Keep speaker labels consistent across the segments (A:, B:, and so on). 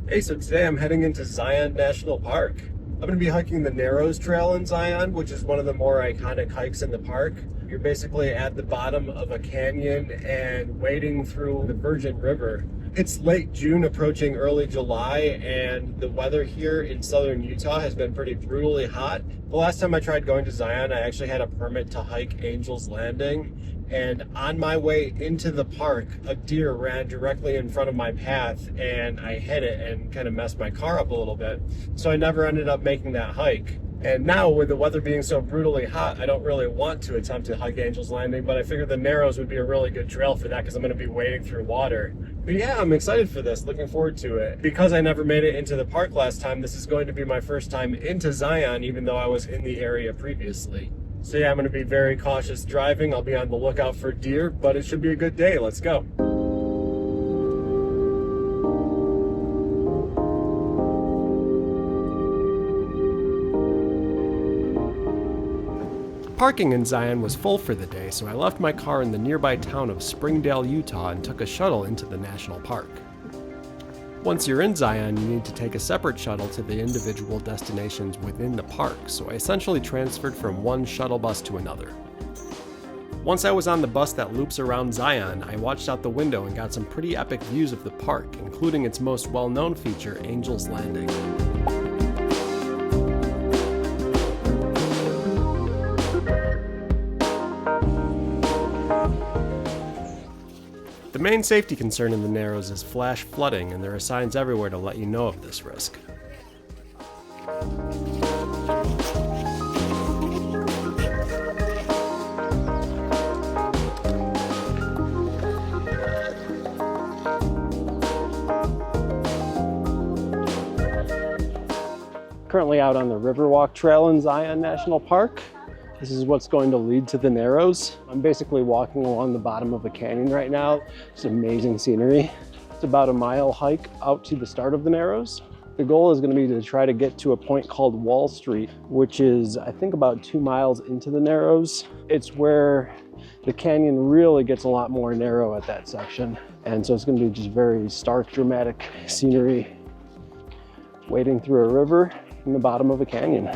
A: Hey, so today I'm heading into Zion National Park. I'm going to be hiking the Narrows Trail in Zion, which is one of the more iconic hikes in the park. You're basically at the bottom of a canyon and wading through the Virgin River. It's late June, approaching early July, and the weather here in southern Utah has been pretty brutally hot. The last time I tried going to Zion, I actually had a permit to hike Angel's Landing. And on my way into the park, a deer ran directly in front of my path and I hit it and kind of messed my car up a little bit. So I never ended up making that hike. And now with the weather being so brutally hot, I don't really want to attempt to hike Angel's Landing, but I figured the Narrows would be a really good trail for that because I'm going to be wading through water. But yeah, I'm excited for this, looking forward to it. Because I never made it into the park last time, this is going to be my first time into Zion, even though I was in the area previously. So yeah, I'm going to be very cautious driving. I'll be on the lookout for deer, but it should be a good day. Let's go. Parking in Zion was full for the day, so I left my car in the nearby town of Springdale, Utah, and took a shuttle into the national park. Once you're in Zion, you need to take a separate shuttle to the individual destinations within the park, so I essentially transferred from one shuttle bus to another. Once I was on the bus that loops around Zion, I watched out the window and got some pretty epic views of the park, including its most well-known feature, Angel's Landing. The main safety concern in the Narrows is flash flooding, and there are signs everywhere to let you know of this risk. Currently out on the Riverwalk trail in Zion National Park. This is what's going to lead to the Narrows. I'm basically walking along the bottom of a canyon right now. It's amazing scenery. It's about a mile hike out to the start of the Narrows. The goal is going to be to try to get to a point called Wall Street, which is, I think, about 2 miles into the Narrows. It's where the canyon really gets a lot more narrow at that section. And so it's going to be just very stark, dramatic scenery, wading through a river in the bottom of a canyon.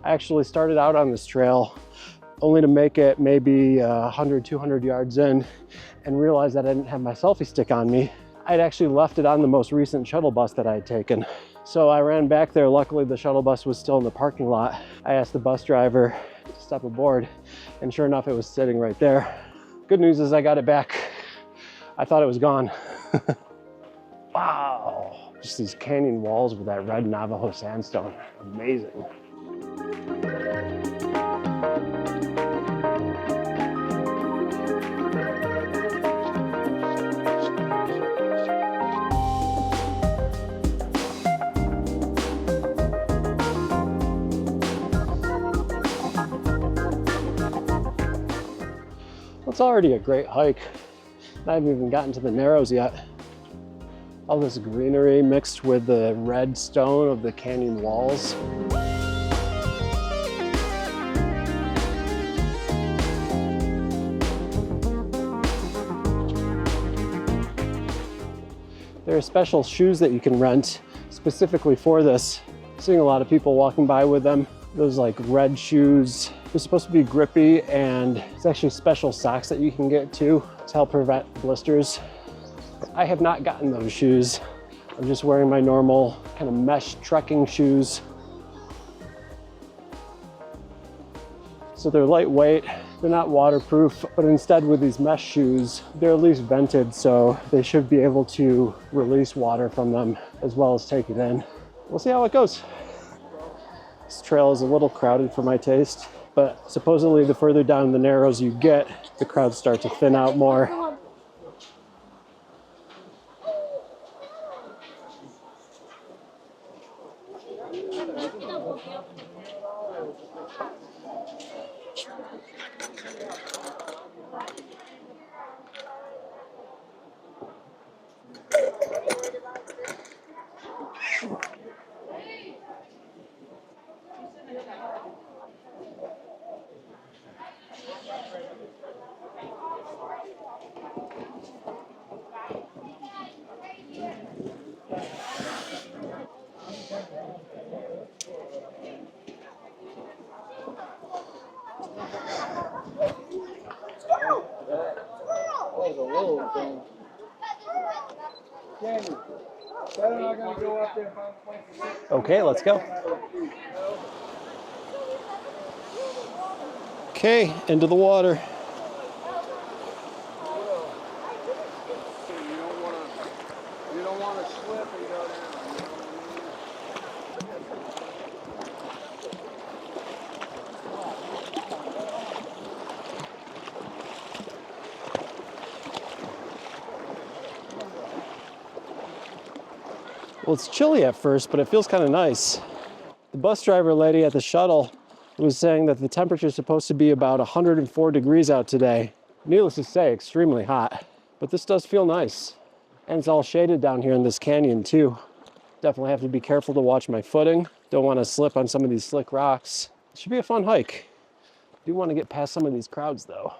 A: I actually started out on this trail only to make it maybe 100, 200 yards in and realized that I didn't have my selfie stick on me. I'd actually left it on the most recent shuttle bus that I had taken. So I ran back there. Luckily, the shuttle bus was still in the parking lot. I asked the bus driver to step aboard, and sure enough, it was sitting right there. Good news is I got it back. I thought it was gone. Wow. Just these canyon walls with that red Navajo sandstone. Amazing. It's already a great hike. I haven't even gotten to the Narrows yet. All this greenery mixed with the red stone of the canyon walls. There are special shoes that you can rent specifically for this. I'm seeing a lot of people walking by with them. Those like red shoes. They're supposed to be grippy, and it's actually special socks that you can get too to help prevent blisters. I have not gotten those shoes. I'm just wearing my normal kind of mesh trekking shoes. So they're lightweight, they're not waterproof, but instead with these mesh shoes, they're at least vented, so they should be able to release water from them as well as take it in. We'll see how it goes. This trail is a little crowded for my taste, but supposedly the further down the Narrows you get, the crowds start to thin out more.
B: Okay, let's go. Okay, into the water.
C: You don't want to slip and go down.
B: Well, it's chilly at first, but it feels kind of nice. The bus driver lady at the shuttle was saying that the temperature is supposed to be about 104 degrees out today. Needless to say, extremely hot. But this does feel nice. And it's all shaded down here in this canyon too. Definitely have to be careful to watch my footing. Don't want to slip on some of these slick rocks. It should be a fun hike. Do want to get past some of these crowds though.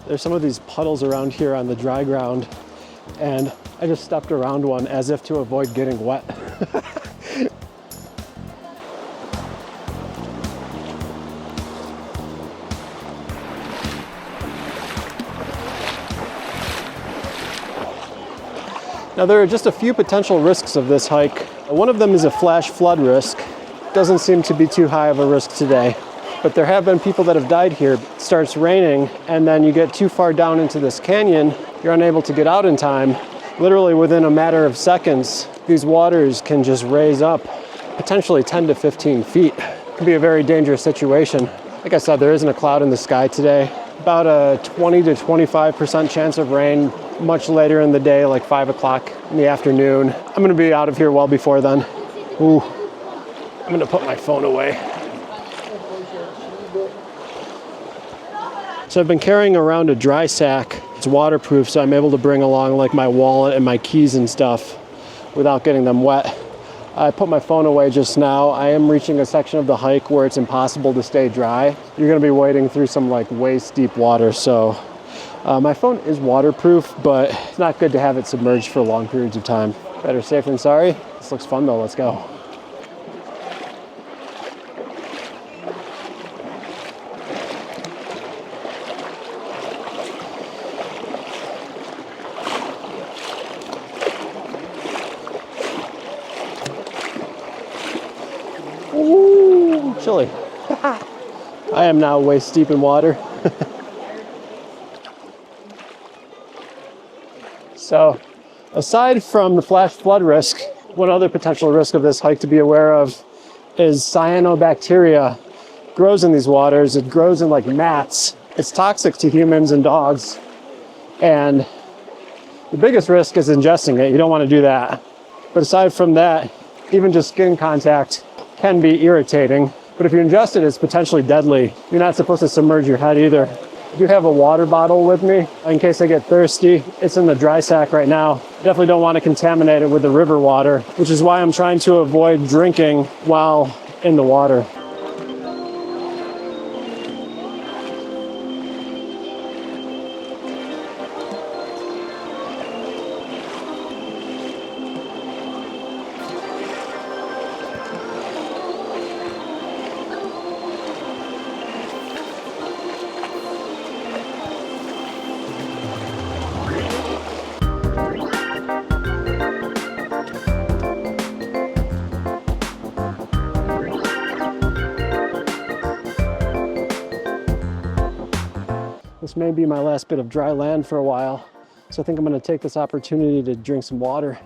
B: There's some of these puddles around here on the dry ground, and I just stepped around one as if to avoid getting wet. Now there are just a few potential risks of this hike. One of them is a flash flood risk. Doesn't seem to be too high of a risk today. But there have been people that have died here. It starts raining and then you get too far down into this canyon, you're unable to get out in time. Literally within a matter of seconds, these waters can just raise up potentially 10 to 15 feet. It can be a very dangerous situation. Like I said, there isn't a cloud in the sky today. About a 20 to 25% chance of rain much later in the day, like 5 o'clock in the afternoon. I'm gonna be out of here well before then. Ooh, I'm gonna put my phone away. So I've been carrying around a dry sack. It's waterproof, so I'm able to bring along like my wallet and my keys and stuff without getting them wet. I put my phone away just now. I am reaching a section of the hike where it's impossible to stay dry. You're gonna be wading through some like waist deep water, so my phone is waterproof, but it's not good to have it submerged for long periods of time. Better safe than sorry. This looks fun though, let's go. Ooh, chilly. I am now waist deep in water. So, aside from the flash flood risk, one other potential risk of this hike to be aware of is cyanobacteria. It grows in these waters. It grows in like mats. It's toxic to humans and dogs. And the biggest risk is ingesting it. You don't want to do that. But aside from that, even just skin contact can be irritating. But if you ingest it, it's potentially deadly. You're not supposed to submerge your head either. I do have a water bottle with me in case I get thirsty. It's in the dry sack right now. Definitely don't want to contaminate it with the river water, which is why I'm trying to avoid drinking while in the water. This may be my last bit of dry land for a while, so I think I'm going to take this opportunity to drink some water.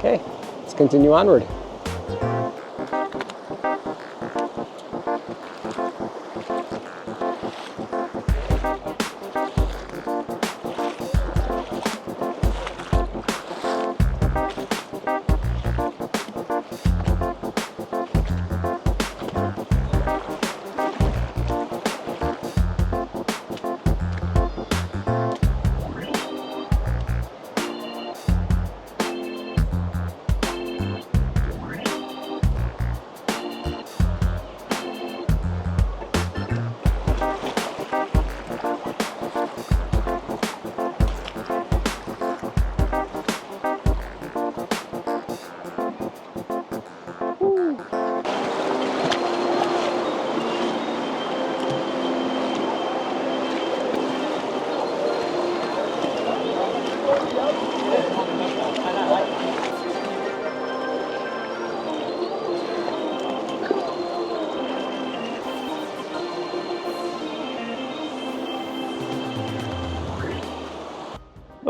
B: Okay, let's continue onward.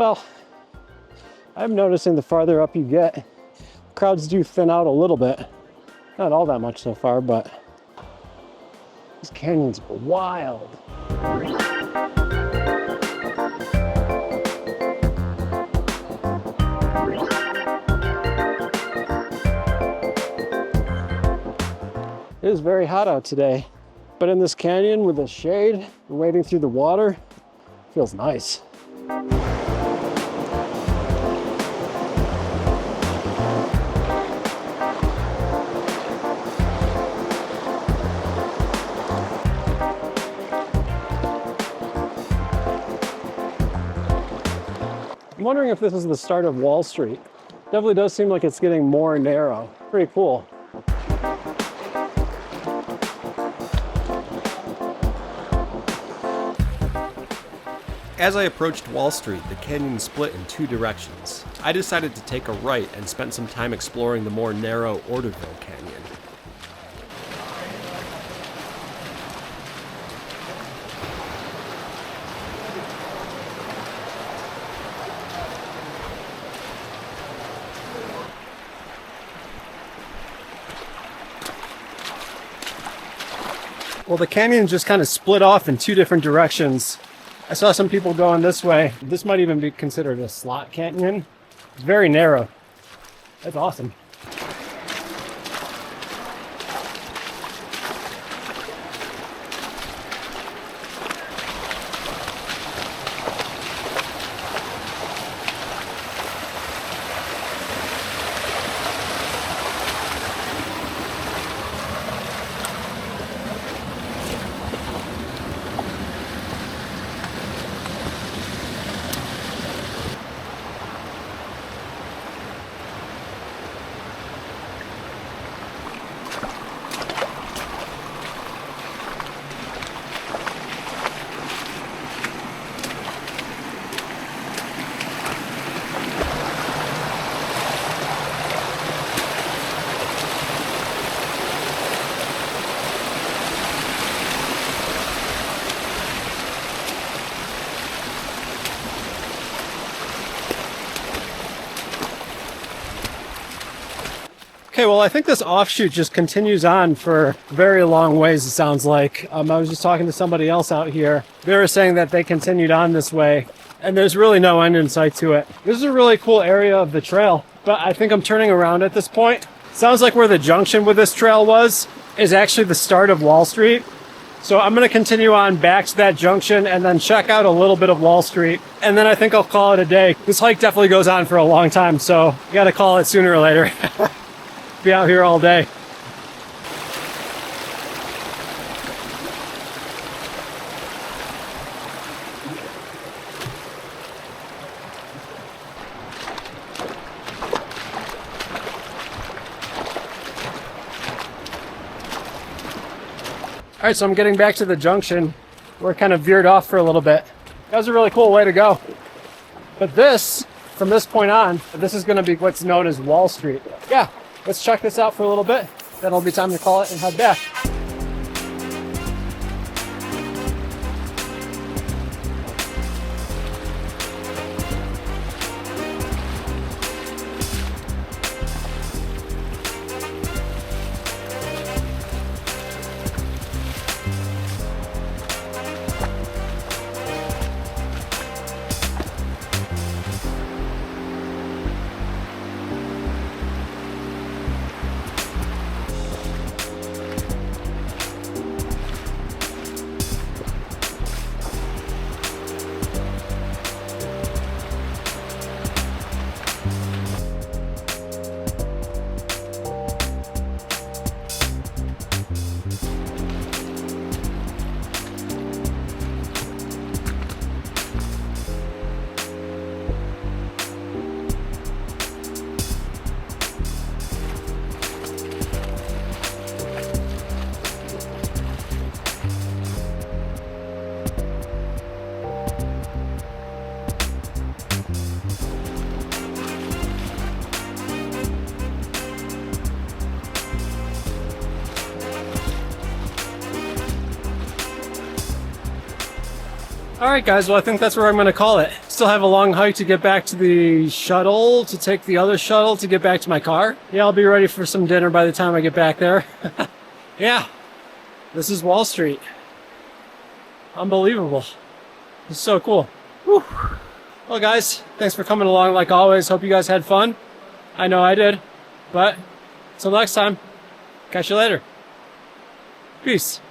B: Well, I'm noticing the farther up you get, crowds do thin out a little bit. Not all that much so far, but these canyons are wild. It is very hot out today, but in this canyon with the shade and wading through the water, feels nice. I'm wondering if this is the start of Wall Street. Definitely does seem like it's getting more narrow. Pretty cool.
D: As I approached Wall Street, the canyon split in two directions. I decided to take a right and spent some time exploring the more narrow Orderville Canyon.
B: Well, the canyon just kind of split off in two different directions. I saw some people going this way. This might even be considered a slot canyon. It's very narrow. That's awesome. Okay, well, I think this offshoot just continues on for very long ways, it sounds like. I was just talking to somebody else out here. They were saying that they continued on this way, and there's really no end in sight to it. This is a really cool area of the trail, but I think I'm turning around at this point. Sounds like where the junction with this trail was is actually the start of Wall Street. So I'm going to continue on back to that junction and then check out a little bit of Wall Street. And then I think I'll call it a day. This hike definitely goes on for a long time, so you got to call it sooner or later. Be out here all day. All right, so I'm getting back to the junction. We're kind of veered off for a little bit. That was a really cool way to go. But this, from this point on, this is going to be what's known as Wall Street. Yeah. Let's check this out for a little bit. Then it'll be time to call it and head back. All right, guys, well, I think that's where I'm going to call it. still have a long hike to get back to the shuttle, to take the other shuttle to get back to my car. Yeah, I'll be ready for some dinner by the time I get back there. Yeah, this is Wall Street. Unbelievable. It's so cool. Whew. Well, guys, thanks for coming along like always. Hope you guys had fun. I know I did. But until next time, catch you later. Peace.